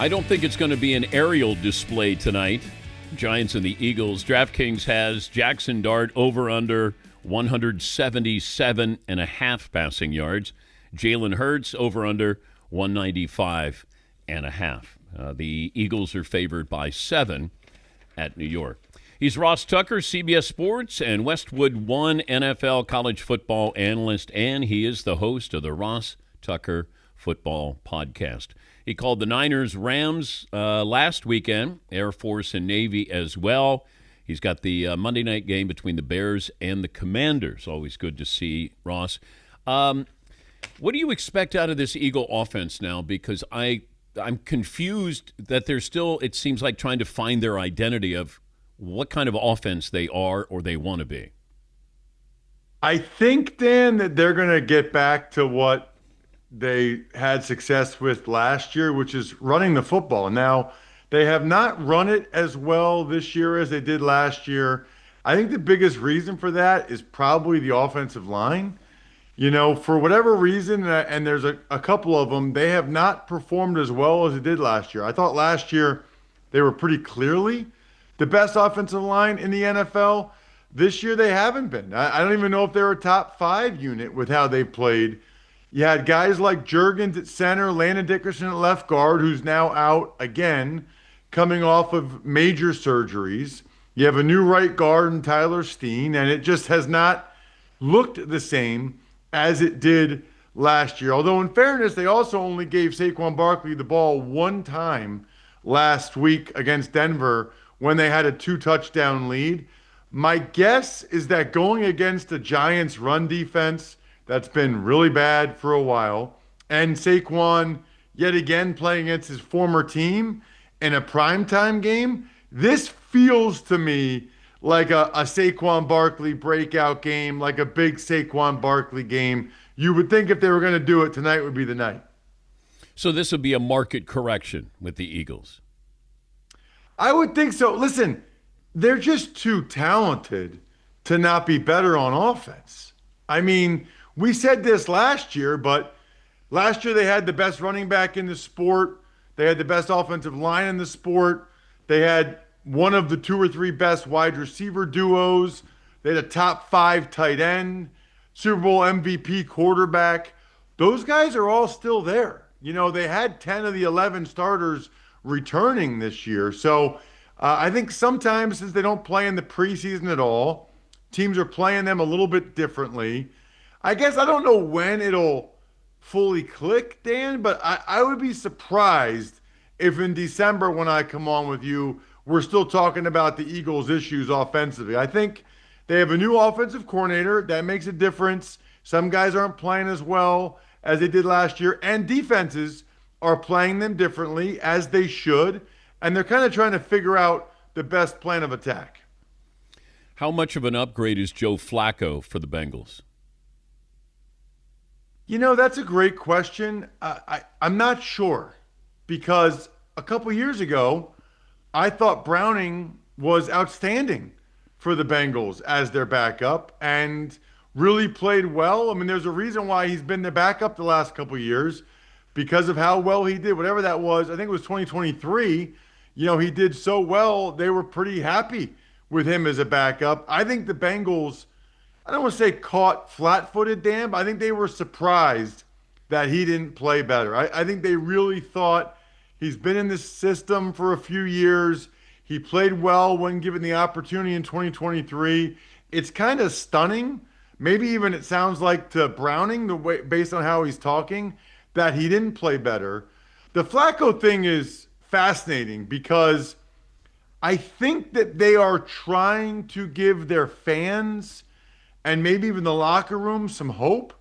I don't think it's going to be an aerial display tonight. Giants and the Eagles. DraftKings has Jackson Dart over under 177 and a half passing yards. Jalen Hurts over under 195 and a half. The Eagles are favored by 7 at New York. He's Ross Tucker, CBS Sports and Westwood One NFL college football analyst, and he is the host of the Ross Tucker Football Podcast. He called the Niners-Rams last weekend, Air Force and Navy as well. He's got the Monday night game between the Bears and the Commanders. Always good to see, Ross. What do you expect out of this Eagle offense now? Because I'm confused that they're still, it seems like, trying to find their identity of what kind of offense they are or they want to be. I think, Dan, that they're going to get back to what they had success with last year, which is running the football. Now, they have not run it as well this year as they did last year. I think the biggest reason for that is probably the offensive line. You know, for whatever reason, and there's a couple of them, they have not performed as well as they did last year. I thought last year they were pretty clearly the best offensive line in the NFL. This year they haven't been. I don't even know if they're a top 5 unit with how they played. You had guys like Juergens at center, Landon Dickerson at left guard, who's now out again, coming off of major surgeries. You have a new right guard in Tyler Steen, and it just has not looked the same as it did last year. Although, in fairness, they also only gave Saquon Barkley the ball one time last week against Denver when they had a 2-touchdown lead. My guess is that going against the Giants' run defense that's been really bad for a while, and Saquon yet again playing against his former team in a primetime game, this feels to me like a Saquon Barkley breakout game, like a big Saquon Barkley game. You would think if they were going to do it, tonight would be the night. So this would be a market correction with the Eagles. I would think so. Listen, they're just too talented to not be better on offense. I mean, we said this last year, but last year they had the best running back in the sport. They had the best offensive line in the sport. They had one of the 2 or 3 best wide receiver duos. They had a top 5 tight end, Super Bowl MVP quarterback. Those guys are all still there. You know, they had 10 of the 11 starters returning this year. So I think sometimes, since they don't play in the preseason at all, teams are playing them a little bit differently. I guess I don't know when it'll fully click, Dan, but I would be surprised if in December when I come on with you, we're still talking about the Eagles' issues offensively. I think they have a new offensive coordinator. That makes a difference. Some guys aren't playing as well as they did last year, and defenses are playing them differently, as they should, and they're kind of trying to figure out the best plan of attack. How much of an upgrade is Joe Flacco for the Bengals? You know, that's a great question. I'm not sure, because a couple years ago, I thought Browning was outstanding for the Bengals as their backup and really played well. I mean, there's a reason why he's been the backup the last couple years, because of how well he did. Whatever that was, I think it was 2023. You know, he did so well, they were pretty happy with him as a backup. I think the Bengals, I don't want to say caught flat-footed, Dan, but I think they were surprised that he didn't play better. I think they really thought he's been in this system for a few years. He played well when given the opportunity in 2023. It's kind of stunning. Maybe even it sounds like to Browning, the way based on how he's talking, that he didn't play better. The Flacco thing is fascinating because I think that they are trying to give their fans and maybe even the locker room some hope.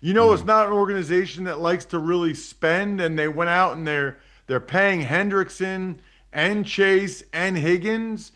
You know, it's not an organization that likes to really spend, and they went out and they're paying Hendrickson and Chase and Higgins.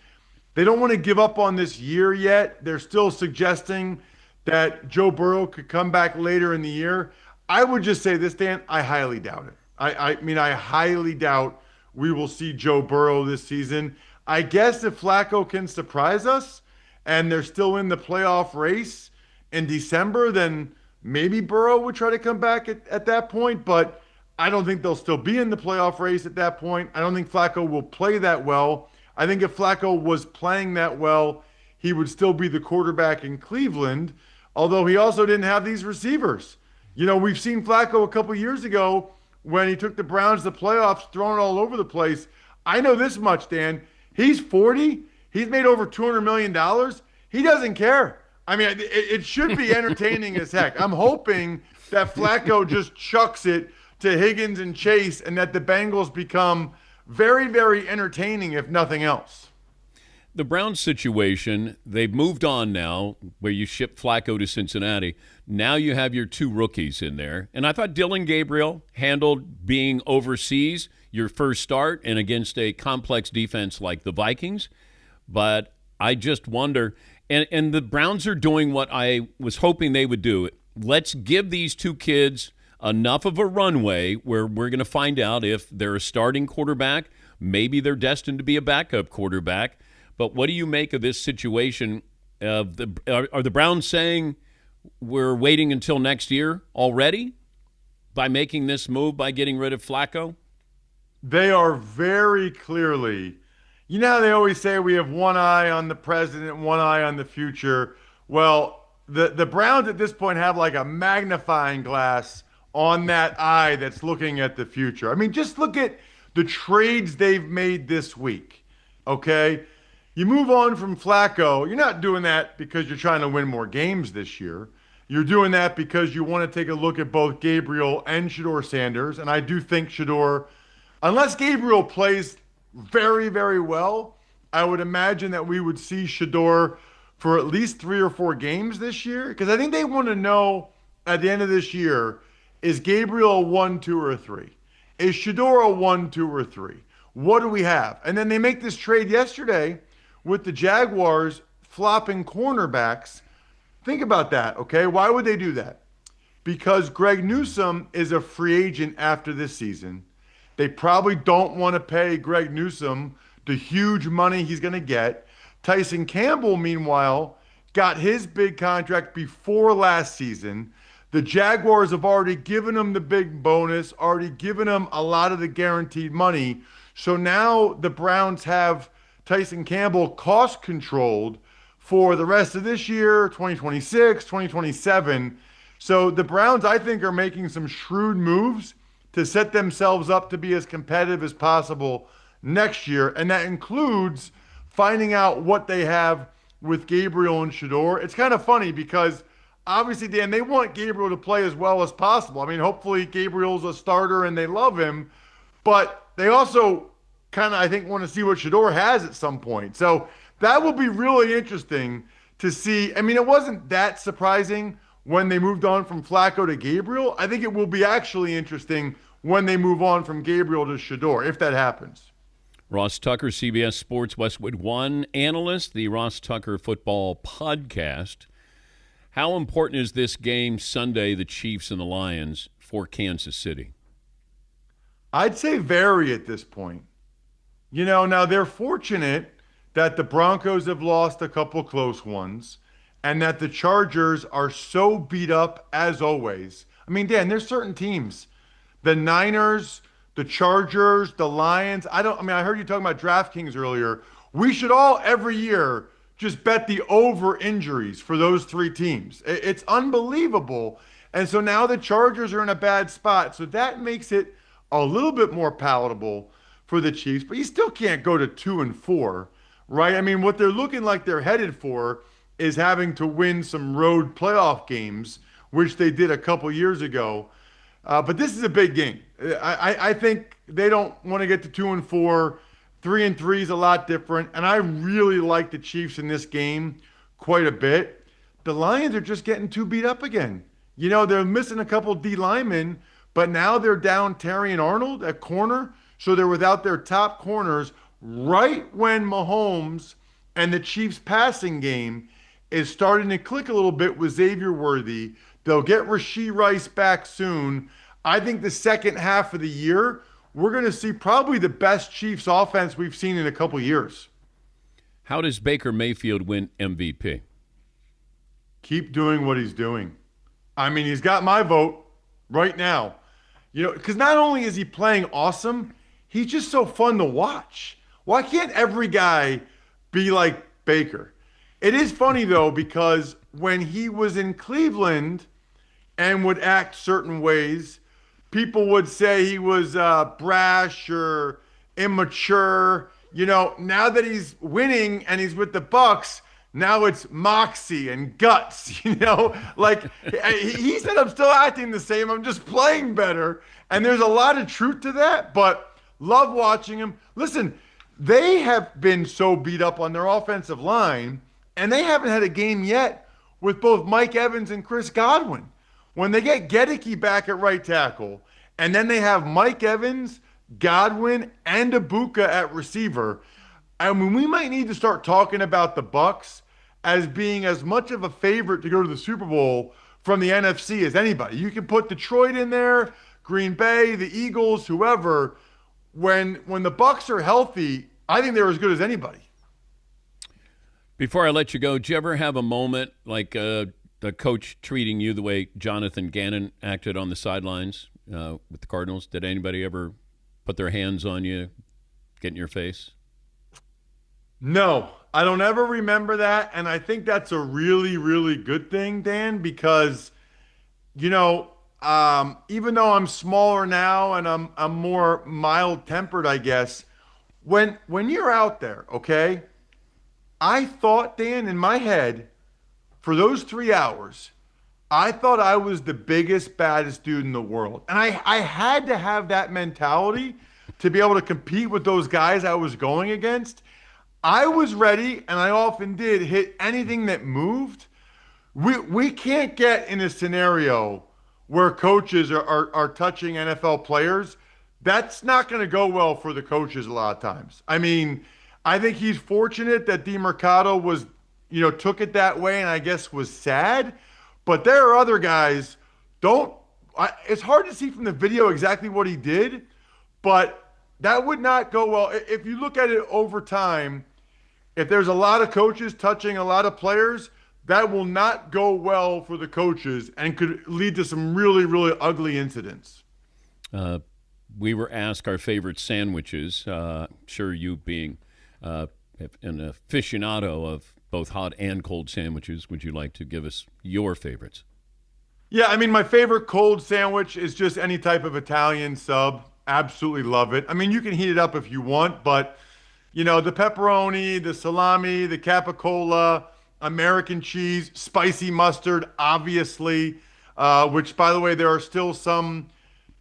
They don't want to give up on this year yet. They're still suggesting that Joe Burrow could come back later in the year. I would just say this, Dan, I highly doubt it. I mean, I highly doubt we will see Joe Burrow this season. I guess if Flacco can surprise us and they're still in the playoff race in December, then maybe Burrow would try to come back at that point. But I don't think they'll still be in the playoff race at that point. I don't think Flacco will play that well. I think if Flacco was playing that well, he would still be the quarterback in Cleveland, although he also didn't have these receivers. We've seen Flacco a couple years ago when he took the Browns to the playoffs, throwing all over the place. I know this much, Dan. He's 40. He's made over $200 million. He doesn't care. I mean, it should be entertaining as heck. I'm hoping that Flacco just chucks it to Higgins and Chase and that the Bengals become very, very entertaining, if nothing else. The Browns situation, they've moved on now where you ship Flacco to Cincinnati. Now you have your two rookies in there. And I thought Dylan Gabriel handled being overseas, your first start, and against a complex defense like the Vikings. But I just wonder, and the Browns are doing what I was hoping they would do. Let's give these two kids enough of a runway where we're going to find out if they're a starting quarterback. Maybe they're destined to be a backup quarterback. But what do you make of this situation? Are the Browns saying we're waiting until next year already by making this move, by getting rid of Flacco? They are very clearly, how they always say we have one eye on the president, one eye on the future. Well, the Browns at this point have like a magnifying glass on that eye that's looking at the future. I mean, just look at the trades they've made this week, okay? You move on from Flacco. You're not doing that because you're trying to win more games this year. You're doing that because you want to take a look at both Gabriel and Shedeur Sanders. And I do think Shedeur, unless Gabriel plays very, very well, I would imagine that we would see Shedeur for at least 3 or 4 games this year. Because I think they want to know at the end of this year, is Gabriel a 1, 2, or 3? Is Shedeur a 1, 2, or 3? What do we have? And then they make this trade yesterday with the Jaguars flopping cornerbacks. Think about that, okay? Why would they do that? Because Greg Newsome is a free agent after this season. They probably don't want to pay Greg Newsome the huge money he's going to get. Tyson Campbell, meanwhile, got his big contract before last season. The Jaguars have already given him the big bonus, already given him a lot of the guaranteed money. So now the Browns have Tyson Campbell cost controlled for the rest of this year, 2026, 2027. So the Browns, I think, are making some shrewd moves to set themselves up to be as competitive as possible next year. And that includes finding out what they have with Gabriel and Shedeur. It's kind of funny because obviously, Dan, they want Gabriel to play as well as possible. I mean, hopefully Gabriel's a starter and they love him, but they also kind of, I think, want to see what Shedeur has at some point. So that will be really interesting to see. I mean, it wasn't that surprising when they moved on from Flacco to Gabriel. I think it will be actually interesting when they move on from Gabriel to Shedeur, if that happens. Ross Tucker, CBS Sports Westwood One analyst, the Ross Tucker Football Podcast. How important is this game Sunday, the Chiefs and the Lions, for Kansas City? I'd say very at this point. Now they're fortunate that the Broncos have lost a couple close ones and that the Chargers are so beat up as always. I mean, Dan, there's certain teams, the Niners, the Chargers, the Lions. I heard you talking about DraftKings earlier. We should all every year just bet the over injuries for those 3 teams. It's unbelievable. And so now the Chargers are in a bad spot. So that makes it a little bit more palatable for the Chiefs, but you still can't go to 2-4, right? I mean, what they're looking like they're headed for is having to win some road playoff games, which they did a couple years ago. But this is a big game. I think they don't want to get to 2-4. 3-3 is a lot different, and I really like the Chiefs in this game quite a bit. The Lions are just getting too beat up again. They're missing a couple D linemen, but now they're down Terry and Arnold at corner, so they're without their top corners right when Mahomes and the Chiefs' passing game is starting to click a little bit with Xavier Worthy. They'll get Rashee Rice back soon. I think the second half of the year, we're going to see probably the best Chiefs offense we've seen in a couple years. How does Baker Mayfield win MVP? Keep doing what he's doing. I mean, he's got my vote right now. Because not only is he playing awesome, he's just so fun to watch. Why can't every guy be like Baker? It is funny, though, because when he was in Cleveland and would act certain ways, people would say he was brash or immature. Now that he's winning and he's with the Bucks, now it's moxie and guts. Like he said, I'm still acting the same. I'm just playing better. And there's a lot of truth to that, but love watching him. Listen, they have been so beat up on their offensive line, and they haven't had a game yet with both Mike Evans and Chris Godwin. When they get Gedeke back at right tackle, and then they have Mike Evans, Godwin, and Ibuka at receiver, I mean, we might need to start talking about the Bucks as being as much of a favorite to go to the Super Bowl from the NFC as anybody. You can put Detroit in there, Green Bay, the Eagles, whoever. When the Bucks are healthy, I think they're as good as anybody. Before I let you go, did you ever have a moment like the coach treating you the way Jonathan Gannon acted on the sidelines with the Cardinals? Did anybody ever put their hands on you, get in your face? No, I don't ever remember that, and I think that's a really, really good thing, Dan, because, even though I'm smaller now and I'm more mild-tempered, I guess, when you're out there, okay, I thought, Dan, in my head, for those 3 hours, I thought I was the biggest, baddest dude in the world. And I had to have that mentality to be able to compete with those guys I was going against. I was ready, and I often did, hit anything that moved. We can't get in a scenario where coaches are touching NFL players. That's not going to go well for the coaches a lot of times. I mean, I think he's fortunate that DeMercado was, took it that way and I guess was sad. But there are other guys, it's hard to see from the video exactly what he did, but that would not go well. If you look at it over time, if there's a lot of coaches touching a lot of players, that will not go well for the coaches and could lead to some really, really ugly incidents. We were asked our favorite sandwiches. Sure, you being an aficionado of both hot and cold sandwiches, would you like to give us your favorites? Yeah, I mean, my favorite cold sandwich is just any type of Italian sub. Absolutely love it. I mean, you can heat it up if you want, but the pepperoni, the salami, the capicola, American cheese, spicy mustard, obviously, which, by the way, there are still some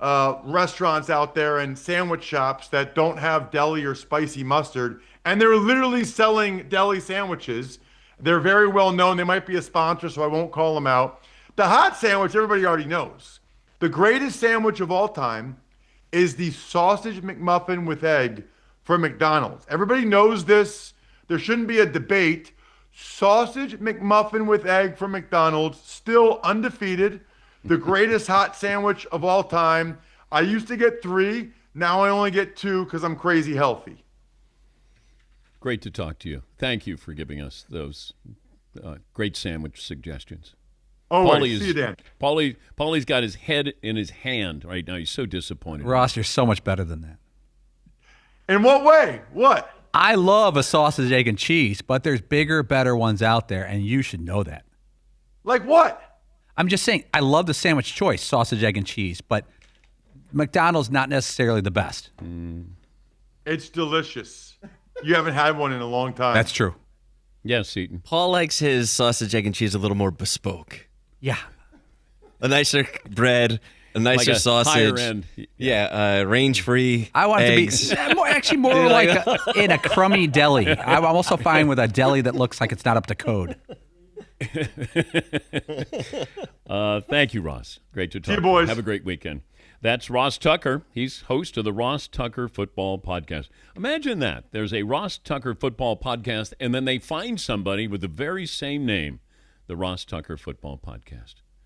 restaurants out there and sandwich shops that don't have deli or spicy mustard, and they're literally selling deli sandwiches. They're very well known. They might be a sponsor, so I won't call them out. The hot sandwich, everybody already knows. The greatest sandwich of all time is the sausage McMuffin with egg from McDonald's. Everybody knows this. There shouldn't be a debate. Sausage McMuffin with egg from McDonald's, still undefeated. The greatest hot sandwich of all time. I used to get 3. Now I only get 2 because I'm crazy healthy. Great to talk to you. Thank you for giving us those great sandwich suggestions. Always. See you, Dan. Paulie's got his head in his hand right now. He's so disappointed. Ross, you're so much better than that. In what way? What? I love a sausage, egg, and cheese, but there's bigger, better ones out there, and you should know that. Like what? I'm just saying, I love the sandwich choice, sausage, egg, and cheese, but McDonald's not necessarily the best. It's delicious. You haven't had one in a long time. That's true. Yes, Seton. Paul likes his sausage, egg, and cheese a little more bespoke. Yeah. A nicer bread, a nicer like a sausage. higher end. Yeah, range-free I want eggs. it to be more like in a crummy deli. I'm also fine with a deli that looks like it's not up to code. Thank you, Ross. Great to talk. See you, boys. Have a great weekend. That's Ross Tucker. He's host of the Ross Tucker Football Podcast. Imagine that. There's a Ross Tucker Football Podcast, and then they find somebody with the very same name, the Ross Tucker Football Podcast.